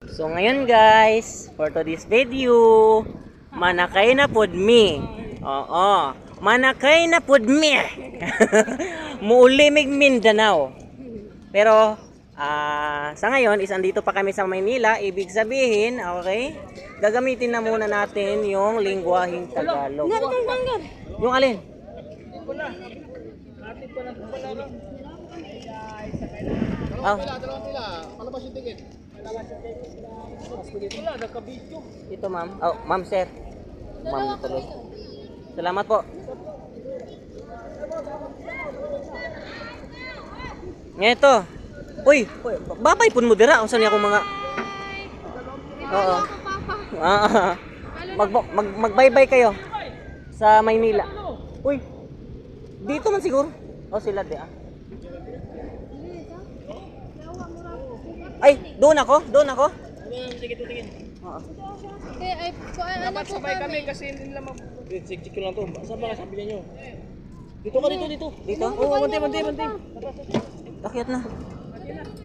So ngayon guys, for today's video, manakay na pod mi. Oo, manakay na pod mi. Muulimig Mindanao. Pero sa ngayon is andito pa kami sa Maynila, ibig sabihin, okay? Gagamitin na muna natin yung lingwaheng Tagalog. Yung alin? Oh. Ito ma'am. Oh, ma'am sir. Ma'am tuloy. Salamat po. Ito. Uy, babay pun mo dira unsa niya akong mga oo. Mag-bye-bye kayo sa Maynila. Uy. Dito man siguro. Oh, sila di ah. Ay, doon ako. Sige, tutingin. Oo. Okay, ay Dapat sabay kami kasi hindi nila mag-check ko lang to. Saan ba sabi niyo? Dito ka dito. Dito? Oo, banti. Akyat na.